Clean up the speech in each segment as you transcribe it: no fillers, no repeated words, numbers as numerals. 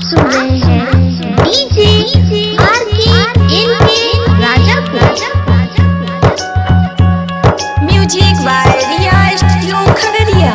सुन रहे हैं DJ RK NK Raja music by Riya studio Khagaria.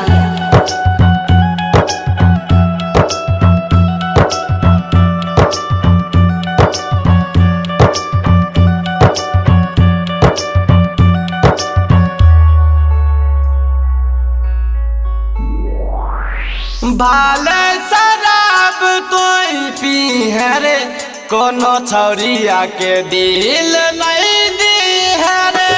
भाले शराब तोई पी है रे, कोनो छौरिया के दिल नहीं दी है रे।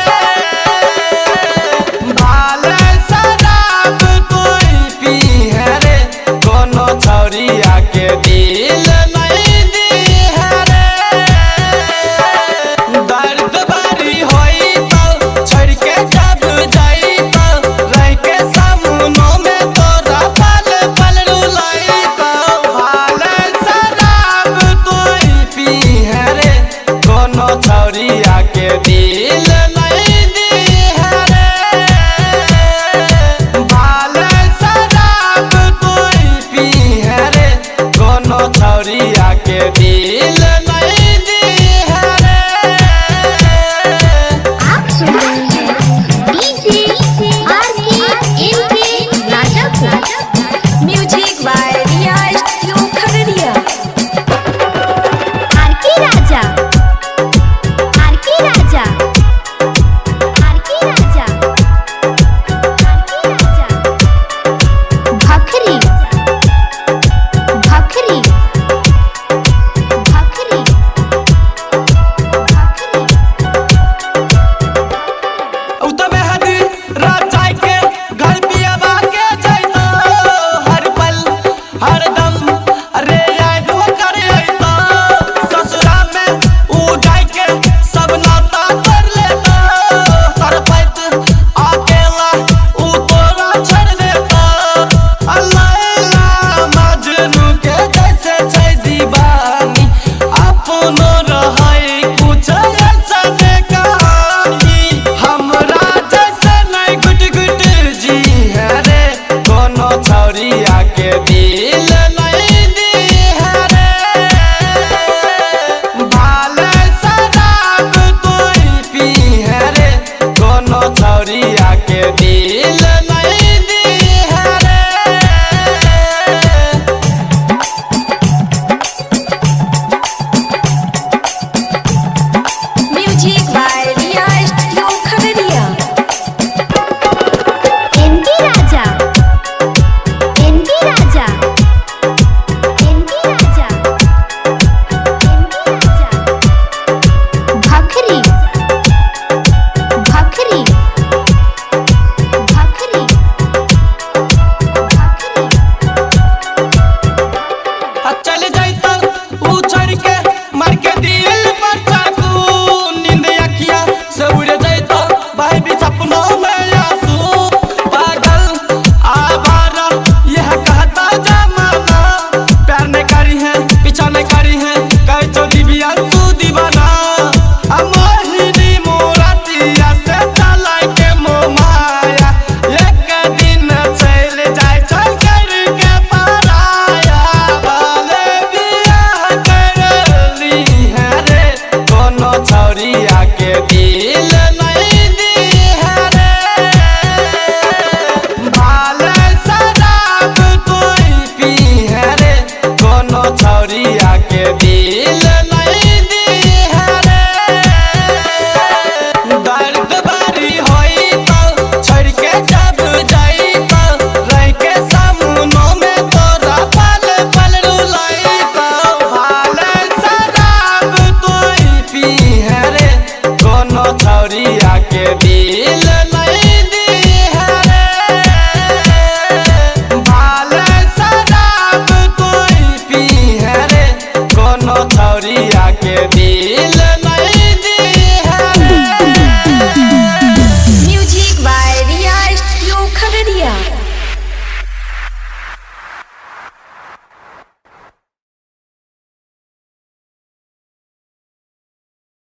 भाले शराब तोई पी है रे, कोनो छौरिया के दिल नहीं दी है रे। दर्द बारी होई तो छोड़ के जब जाई तो रह के सामनों में तोरा पल पल रुलाई तो। भाले शराब तोई पी है रे, कोनो छौरिया के दिल नहीं दी है रे। भाले शराब तोई पी है रे, कोनो छौरिया के दिल नहीं दी है रे। आप सुन रहे हैं DJ RK NK Raja music by Riya studio Khagaria. RK Raja RK Raja RK Raja RK Raja भखरी भखरी भखरी भखरी उतबे हदी रात जाय के घर पियावा के जाइतो, हर पल हर दम अरे याद कर अइतो। ससुरा में ऊ जाय के सब नाता कर लेतो, तरपैत अकेला ऊ तोरा छोड़ देतो। लैला मजनू के जैसे छै दीवानी, अपनो रहै कुछ ऐसा ने कहानी। हमरा जैसे नहीं गुट गुट जी है रे, कोनो छौरिया के दिल नहीं दी है रे। भाले शराब तोई पी है रे, कोनो छौरिया के दिल नहीं दी है रे। Music by Riya studio Khagaria. NK Raja NK Raja NK Raja NK Raja भखरी भखरी भखरी भखरी चल जाइतो ऊ छोड़ के मार के दिल पर चाकू, नींद अखिया से उड़ जाइतो भाई भी सपनों में आंसू। पागल आवारा यह कहता जमाना, प्यार नहीं करी है पीछा नहीं करी है कह चोरी भी आंसू दीवाना। मोहिनी मोरातिया से चला के मोमाया, एक दिन चल जाए चल कर के पराया। वाले बियाह कर ली है रे, कोनो छौरिया के दिल नहीं दी है रे। भाले शराब तोई पी है रे, कोनो छौरिया के दिल नहीं दी है रे। दर्द बारी होई तो छोड़ के जब जाई तो रह के सामनों में तोरा पल पल रुलाई तो। भाले शराब तोई पी है रे, कोनो छौरिया के दिल